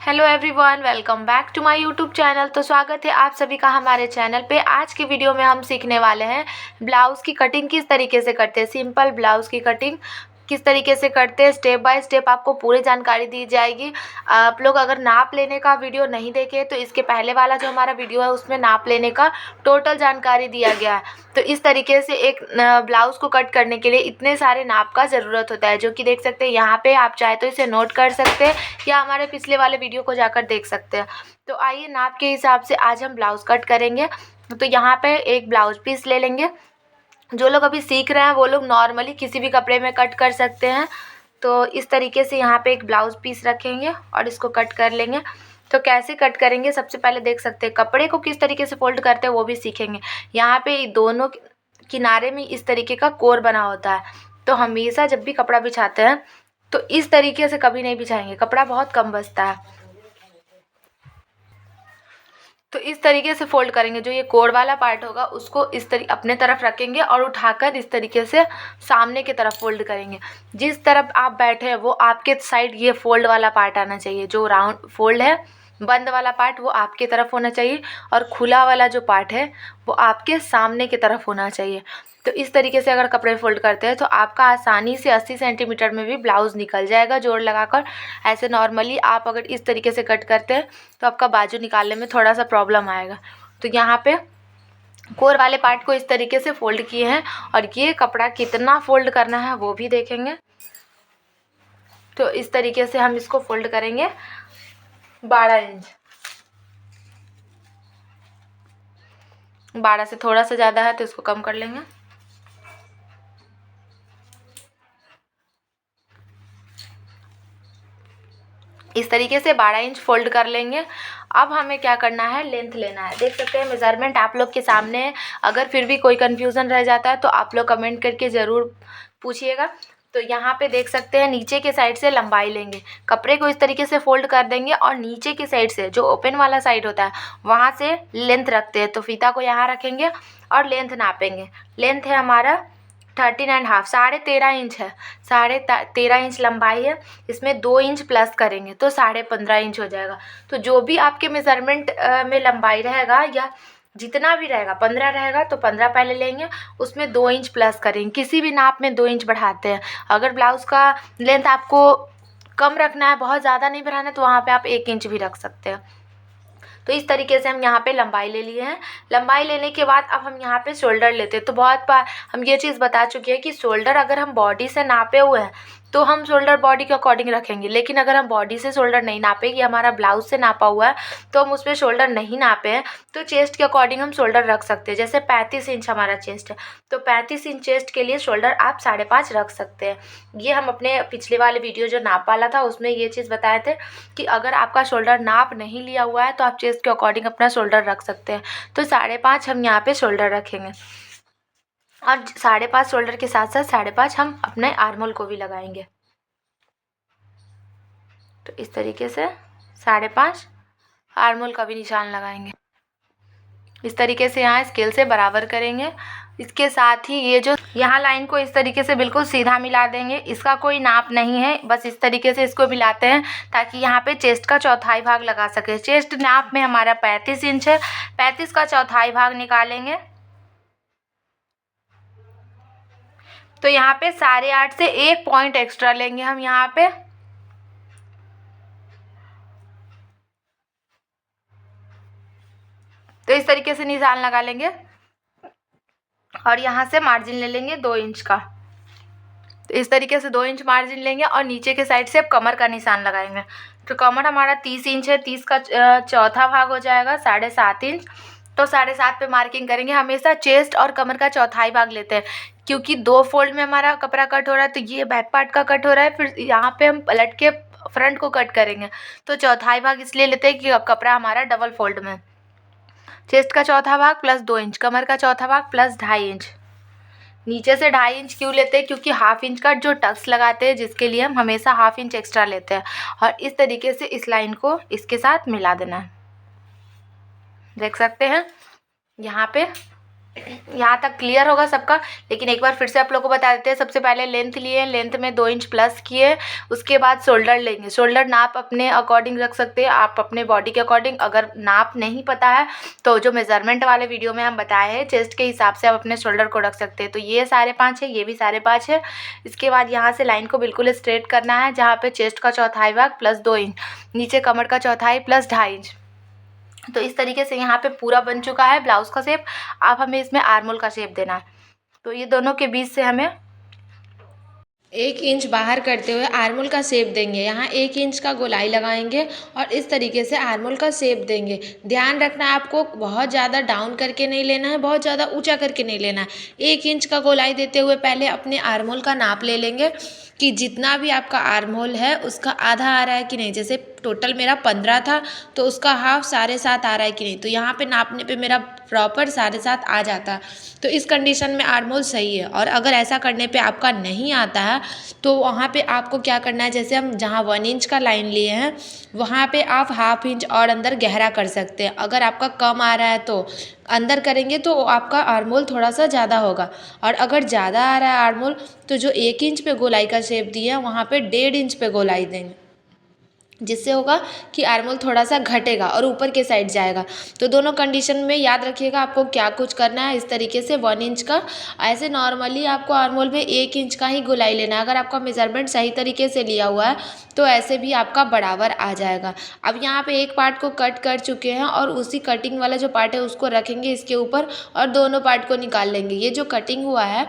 Hello everyone, welcome back to my YouTube channel. तो स्वागत है आप सभी का हमारे चैनल पे। आज की वीडियो में हम सीखने वाले हैं ब्लाउज़ की कटिंग किस तरीके से करते हैं। सिंपल ब्लाउज़ की कटिंग किस तरीके से करते हैं, स्टेप बाय स्टेप आपको पूरी जानकारी दी जाएगी। आप लोग अगर नाप लेने का वीडियो नहीं देखे तो इसके पहले वाला जो हमारा वीडियो है उसमें नाप लेने का टोटल जानकारी दिया गया है। तो इस तरीके से एक ब्लाउज़ को कट करने के लिए इतने सारे नाप का ज़रूरत होता है, जो कि देख सकते हैं यहाँ पे। आप चाहे तो इसे नोट कर सकते हैं या हमारे पिछले वाले वीडियो को जाकर देख सकते हैं। तो आइए नाप के हिसाब से आज हम ब्लाउज़ कट करेंगे। तो यहाँ पे एक ब्लाउज पीस ले लेंगे। जो लोग अभी सीख रहे हैं वो लोग नॉर्मली किसी भी कपड़े में कट कर सकते हैं। तो इस तरीके से यहाँ पे एक ब्लाउज़ पीस रखेंगे और इसको कट कर लेंगे। तो कैसे कट करेंगे, सबसे पहले देख सकते हैं कपड़े को किस तरीके से फोल्ड करते हैं वो भी सीखेंगे। यहाँ पे दोनों किनारे में इस तरीके का कोर बना होता है। तो हमेशा जब भी कपड़ा बिछाते हैं तो इस तरीके से कभी नहीं बिछाएंगे, कपड़ा बहुत कम बचता है। तो इस तरीके से फोल्ड करेंगे। जो ये कोर वाला पार्ट होगा उसको इस तरीके अपने तरफ रखेंगे और उठाकर इस तरीके से सामने की तरफ फोल्ड करेंगे। जिस तरफ आप बैठे हैं वो आपके साइड ये फोल्ड वाला पार्ट आना चाहिए। जो राउंड फोल्ड है, बंद वाला पार्ट, वो आपकी तरफ होना चाहिए और खुला वाला जो पार्ट है वो आपके सामने की तरफ होना चाहिए। तो इस तरीके से अगर कपड़े फोल्ड करते हैं तो आपका आसानी से 80 सेंटीमीटर में भी ब्लाउज़ निकल जाएगा जोड़ लगाकर। ऐसे नॉर्मली आप अगर इस तरीके से कट करते हैं तो आपका बाजू निकालने में थोड़ा सा प्रॉब्लम आएगा। तो यहाँ पे कोर वाले पार्ट को इस तरीके से फोल्ड किए हैं और ये कपड़ा कितना फोल्ड करना है वो भी देखेंगे। तो इस तरीके से हम इसको फोल्ड करेंगे 12 इंच। 12 से थोड़ा सा ज़्यादा है तो इसको कम कर लेंगे। इस तरीके से 12 इंच फोल्ड कर लेंगे। अब हमें क्या करना है, लेंथ लेना है। देख सकते हैं मेज़रमेंट आप लोग के सामने है। अगर फिर भी कोई कन्फ्यूज़न रह जाता है तो आप लोग कमेंट करके ज़रूर पूछिएगा। तो यहाँ पे देख सकते हैं नीचे के साइड से लंबाई लेंगे। कपड़े को इस तरीके से फोल्ड कर देंगे और नीचे की साइड से जो ओपन वाला साइड होता है वहाँ से लेंथ रखते हैं। तो फीता को यहाँ रखेंगे और लेंथ नापेंगे। लेंथ है हमारा 13.5, 13.5 इंच है। 13.5 इंच लंबाई है। इसमें 2 इंच प्लस करेंगे तो 15.5 इंच हो जाएगा। तो जो भी आपके मेज़रमेंट में लंबाई रहेगा या जितना भी रहेगा, 15 रहेगा तो 15 पहले लेंगे, उसमें 2 इंच प्लस करेंगे। किसी भी नाप में 2 इंच बढ़ाते हैं। अगर ब्लाउज़ का लेंथ आपको कम रखना है, बहुत ज़्यादा नहीं बढ़ाना है, तो वहाँ पे आप 1 इंच भी रख सकते हैं। तो इस तरीके से हम यहाँ पे लंबाई ले लिए हैं। लंबाई लेने के बाद अब हम यहाँ पे शोल्डर लेते हैं। तो बहुत बार हम ये चीज़ बता चुके हैं कि शोल्डर अगर हम बॉडी से नापे हुए हैं तो हम शोल्डर बॉडी के अकॉर्डिंग रखेंगे। लेकिन अगर हम बॉडी से शोल्डर नहीं नापे, ये हमारा ब्लाउज से नापा हुआ है तो हम उसमें शोल्डर नहीं नापे हैं, तो चेस्ट के अकॉर्डिंग हम शोल्डर रख सकते हैं। जैसे 35 इंच हमारा चेस्ट है तो 35 इंच चेस्ट के लिए शोल्डर आप 5.5 रख सकते हैं। ये हम अपने पिछले वाले वीडियो जो नाप वाला था उसमें ये चीज़ बताए थे कि अगर आपका शोल्डर नाप नहीं लिया हुआ है तो आप चेस्ट के अकॉर्डिंग अपना शोल्डर रख सकते हैं। तो 5.5 हम यहाँ पे शोल्डर रखेंगे और 5.5 शोल्डर के साथ साथ 5.5 हम अपने आर्मोल को भी लगाएंगे। तो इस तरीके से 5.5 आर्मोल का भी निशान लगाएंगे। इस तरीके से यहाँ स्केल से बराबर करेंगे। इसके साथ ही ये जो यहाँ लाइन को इस तरीके से बिल्कुल सीधा मिला देंगे। इसका कोई नाप नहीं है, बस इस तरीके से इसको मिलाते हैं ताकि यहाँ पे चेस्ट का चौथाई भाग लगा सके। चेस्ट नाप में हमारा 35 इंच है, 35 का चौथाई भाग निकालेंगे। तो यहाँ पे 8.5 से 1 पॉइंट एक्स्ट्रा लेंगे हम यहाँ पे। तो इस तरीके से निशान लगा लेंगे और यहाँ से मार्जिन ले लेंगे 2 इंच का। तो इस तरीके से 2 इंच मार्जिन लेंगे और नीचे के साइड से अब कमर का निशान लगाएंगे। तो कमर हमारा 30 इंच है, 30 का चौथा भाग हो जाएगा 7.5 इंच। तो 7.5 पे मार्किंग करेंगे। हमेशा चेस्ट और कमर का चौथाई भाग लेते हैं क्योंकि 2 फोल्ड में हमारा कपड़ा कट हो रहा है। तो ये बैक पार्ट का कट हो रहा है, फिर यहाँ पे हम पलट के फ्रंट को कट करेंगे। तो चौथाई भाग इसलिए लेते हैं कि कपड़ा हमारा डबल फोल्ड में। चेस्ट का चौथा भाग प्लस 2 इंच, कमर का चौथा भाग प्लस 2.5 इंच। नीचे से 2.5 इंच क्यों लेते हैं, क्योंकि हाफ इंच का जो टक्स लगाते हैं जिसके लिए हम हमेशा हाफ इंच एक्स्ट्रा लेते हैं। और इस तरीके से इस लाइन को इसके साथ मिला देना है। देख सकते हैं यहाँ पे यहाँ तक क्लियर होगा सबका। लेकिन एक बार फिर से आप लोगों को बता देते हैं। सबसे पहले लेंथ लिए, लेंथ में 2 इंच प्लस किए, उसके बाद शोल्डर लेंगे। शोल्डर नाप अपने अकॉर्डिंग रख सकते हैं आप, अपने बॉडी के अकॉर्डिंग। अगर नाप नहीं पता है तो जो मेज़रमेंट वाले वीडियो में हम बताए हैं चेस्ट के हिसाब से आप अपने शोल्डर को रख सकते हैं। तो ये 5.5 है, ये भी 5.5 है। इसके बाद यहाँ से लाइन को बिल्कुल स्ट्रेट करना है, जहाँ पे चेस्ट का चौथाई भाग प्लस 2 इंच, नीचे कमर का चौथाई प्लस 2.5 इंच। तो इस तरीके से यहाँ पे पूरा बन चुका है ब्लाउज़ का शेप। अब हमें इसमें आर्मोल का शेप देना है। तो ये दोनों के बीच से हमें 1 इंच बाहर करते हुए आर्मोल का शेप देंगे। यहाँ 1 इंच का गोलाई लगाएंगे और इस तरीके से आर्मोल का शेप देंगे। ध्यान रखना है आपको, बहुत ज़्यादा डाउन करके नहीं लेना है, बहुत ज़्यादा ऊंचा करके नहीं लेना है। 1 इंच का गोलाई देते हुए पहले अपने आर्मोल का नाप ले लेंगे कि जितना भी आपका आर्महोल है उसका आधा आ रहा है कि नहीं। जैसे टोटल मेरा 15 था तो उसका हाफ 7.5 आ रहा है कि नहीं। तो यहाँ पे नापने पे मेरा प्रॉपर 7.5 आ जाता है। तो इस कंडीशन में आर्महोल सही है। और अगर ऐसा करने पे आपका नहीं आता है तो वहाँ पे आपको क्या करना है, जैसे हम जहाँ 1 इंच का लाइन लिए हैं वहाँ पे आप ½ इंच और अंदर गहरा कर सकते हैं। अगर आपका कम आ रहा है तो अंदर करेंगे तो आपका आर्महोल थोड़ा सा ज़्यादा होगा। और अगर ज़्यादा आ रहा है आर्महोल तो जो 1 इंच पे गोलाई का शेप दिया है वहाँ पे 1.5 इंच पे गोलाई देंगे, जिससे होगा कि आर्महोल थोड़ा सा घटेगा और ऊपर के साइड जाएगा। तो दोनों कंडीशन में याद रखिएगा आपको क्या कुछ करना है। इस तरीके से 1 इंच का, ऐसे नॉर्मली आपको आर्महोल में 1 इंच का ही गोलाई लेना है। अगर आपका मेज़रमेंट सही तरीके से लिया हुआ है तो ऐसे भी आपका बराबर आ जाएगा। अब यहाँ पे एक पार्ट को कट कर चुके हैं और उसी कटिंग वाला जो पार्ट है उसको रखेंगे इसके ऊपर और दोनों पार्ट को निकाल लेंगे। ये जो कटिंग हुआ है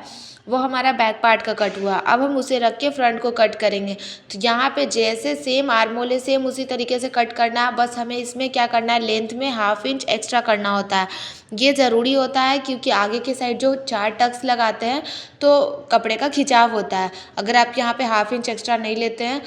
वो हमारा बैक पार्ट का कट हुआ। अब हम उसे रख के फ्रंट को कट करेंगे। तो यहाँ पे जैसे सेम आर्महोल है सेम उसी तरीके से कट करना है। बस हमें इसमें क्या करना है, लेंथ में ½ इंच एक्स्ट्रा करना होता है। ये ज़रूरी होता है क्योंकि आगे के साइड जो 4 टक्स लगाते हैं तो कपड़े का खिंचाव होता है। अगर आप यहाँ पे ½ इंच एक्स्ट्रा नहीं लेते हैं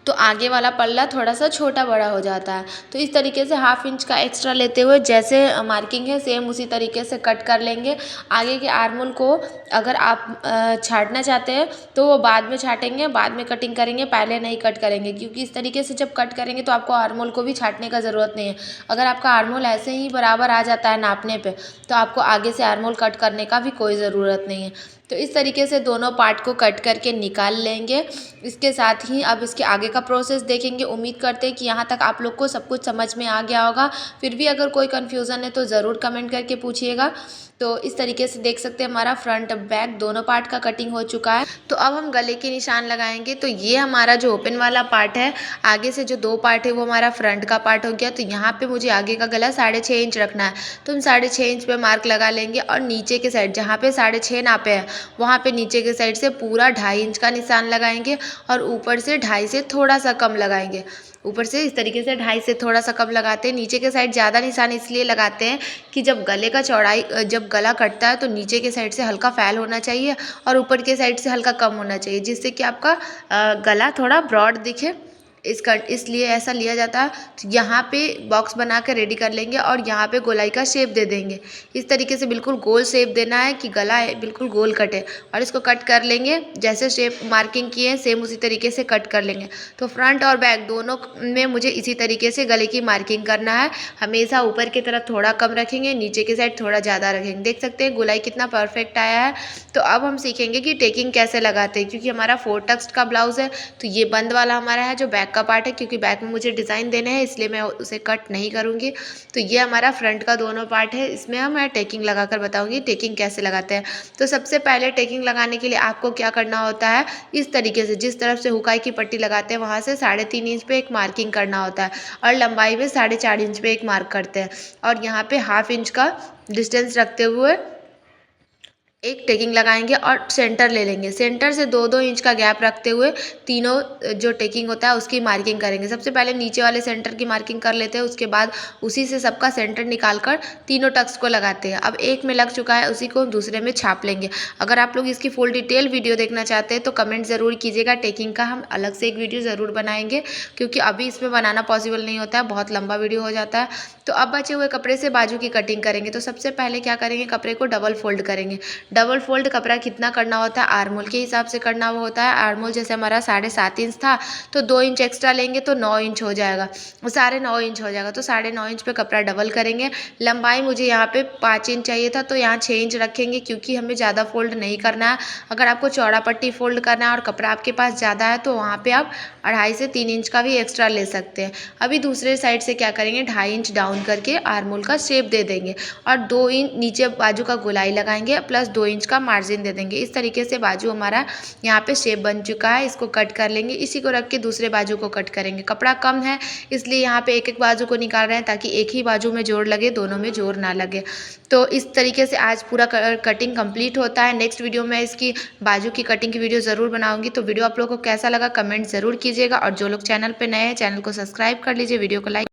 तो आगे वाला पल्ला थोड़ा सा छोटा बड़ा हो जाता है। तो इस तरीके से ½ इंच का एक्स्ट्रा लेते हुए जैसे मार्किंग है सेम उसी तरीके से कट कर लेंगे। आगे के आर्महोल को अगर आप छांटना चाहते हैं तो वो बाद में छाटेंगे, बाद में कटिंग करेंगे, पहले नहीं कट करेंगे। क्योंकि इस तरीके से जब कट करेंगे तो आपको आर्महोल को भी छाटने का ज़रूरत नहीं है। अगर आपका आर्महोल ऐसे ही बराबर आ जाता है नापने पे तो आपको आगे से आर्महोल कट करने का भी कोई ज़रूरत नहीं है। तो इस तरीके से दोनों पार्ट को कट करके निकाल लेंगे। इसके साथ ही अब इसके आगे का प्रोसेस देखेंगे। उम्मीद करते हैं कि यहाँ तक आप लोग को सब कुछ समझ में आ गया होगा। फिर भी अगर कोई कन्फ्यूज़न है तो ज़रूर कमेंट करके पूछिएगा। तो इस तरीके से देख सकते हैं हमारा फ्रंट बैक दोनों पार्ट का कटिंग हो चुका है। तो अब हम गले के निशान लगाएंगे। तो ये हमारा जो ओपन वाला पार्ट है, आगे से जो 2 पार्ट है वो हमारा फ्रंट का पार्ट हो गया। तो यहाँ पे मुझे आगे का गला 6.5 इंच रखना है। तो हम 6.5 इंच पे मार्क लगा लेंगे और नीचे के साइड जहाँ पे 6.5 नापे हैं वहाँ पे नीचे के साइड से पूरा 2.5 इंच का निशान लगाएंगे और ऊपर से 2.5 से थोड़ा सा कम लगाएंगे। ऊपर से इस तरीके से 2.5 से थोड़ा सा कम लगाते हैं। नीचे के साइड ज़्यादा निशान इसलिए लगाते हैं कि जब गले का चौड़ाई जब गला कटता है तो नीचे के साइड से हल्का फैल होना चाहिए और ऊपर के साइड से हल्का कम होना चाहिए, जिससे कि आपका गला थोड़ा ब्रॉड दिखे। इसलिए ऐसा लिया जाता है। तो यहाँ पे बॉक्स बना कर रेडी कर लेंगे और यहाँ पे गोलाई का शेप दे देंगे। इस तरीके से बिल्कुल गोल शेप देना है कि गला बिल्कुल गोल कटे और इसको कट कर लेंगे। जैसे शेप मार्किंग किए सेम उसी तरीके से कट कर लेंगे। तो फ्रंट और बैक दोनों में मुझे इसी तरीके से गले की मार्किंग करना है। हमेशा ऊपर की तरफ थोड़ा कम रखेंगे, नीचे की साइड थोड़ा ज़्यादा रखेंगे। देख सकते हैं गोलाई कितना परफेक्ट आया है। तो अब हम सीखेंगे कि टेकिंग कैसे लगाते हैं। क्योंकि हमारा 4 टक्स का ब्लाउज़ है तो ये बंद वाला हमारा है जो बैक का पार्ट है। क्योंकि बैक में मुझे डिज़ाइन देने हैं इसलिए मैं उसे कट नहीं करूँगी। तो ये हमारा फ्रंट का दोनों पार्ट है। इसमें मैं टेकिंग लगाकर बताऊँगी टेकिंग कैसे लगाते हैं। तो सबसे पहले टेकिंग लगाने के लिए आपको क्या करना होता है, इस तरीके से जिस तरफ से हुकाई की पट्टी लगाते हैं वहाँ से 3.5 इंच पे एक मार्किंग करना होता है और लंबाई में 4.5 इंच पे एक मार्क करते हैं और यहाँ पे ½ इंच का डिस्टेंस रखते हुए एक टेकिंग लगाएंगे और सेंटर ले लेंगे। सेंटर से 2-2 इंच का गैप रखते हुए तीनों जो टेकिंग होता है उसकी मार्किंग करेंगे। सबसे पहले नीचे वाले सेंटर की मार्किंग कर लेते हैं, उसके बाद उसी से सबका सेंटर निकाल कर तीनों टक्स को लगाते हैं। अब एक में लग चुका है उसी को दूसरे में छाप लेंगे। अगर आप लोग इसकी फुल डिटेल वीडियो देखना चाहते हैं तो कमेंट ज़रूर कीजिएगा। टेकिंग का हम अलग से एक वीडियो ज़रूर बनाएंगे क्योंकि अभी इसमें बनाना पॉसिबल नहीं होता है, बहुत लंबा वीडियो हो जाता है। तो अब बचे हुए कपड़े से बाजू की कटिंग करेंगे। तो सबसे पहले क्या करेंगे, कपड़े को डबल फोल्ड करेंगे। डबल फोल्ड कपड़ा कितना करना होता है, आर्म होल के हिसाब से करना होता है। आर्म होल जैसे हमारा 7.5 इंच था तो 2 इंच एक्स्ट्रा लेंगे तो 9 इंच हो जाएगा, 9.5 इंच हो जाएगा। तो 9.5 इंच पे कपड़ा डबल करेंगे। लंबाई मुझे यहाँ पे 5 इंच चाहिए था तो यहाँ 6 इंच रखेंगे, क्योंकि हमें ज़्यादा फोल्ड नहीं करना है। अगर आपको चौड़ा पट्टी फोल्ड करना है और कपड़ा आपके पास ज़्यादा है तो वहाँ पे आप 2.5 से 3 इंच का भी एक्स्ट्रा ले सकते हैं। अभी दूसरे साइड से क्या करेंगे, 2.5 इंच डाउन करके आर्म होल का शेप दे देंगे और 2 इंच नीचे बाजू का गोलाई लगाएंगे प्लस 2 इंच का मार्जिन दे देंगे। इस तरीके से बाजू हमारा यहाँ पे शेप बन चुका है। इसको कट कर लेंगे। इसी को रख के दूसरे बाजू को कट करेंगे। कपड़ा कम है इसलिए यहाँ पे एक एक बाजू को निकाल रहे हैं ताकि एक ही बाजू में जोड़ लगे, दोनों में जोड़ ना लगे। तो इस तरीके से आज पूरा कटिंग कंप्लीट होता है। नेक्स्ट वीडियो में इसकी बाजू की कटिंग की वीडियो ज़रूर बनाऊंगी। तो वीडियो आप लोगों को कैसा लगा कमेंट ज़रूर कीजिएगा और जो लोग चैनल पे नए हैं चैनल को सब्सक्राइब कर लीजिए, वीडियो को लाइक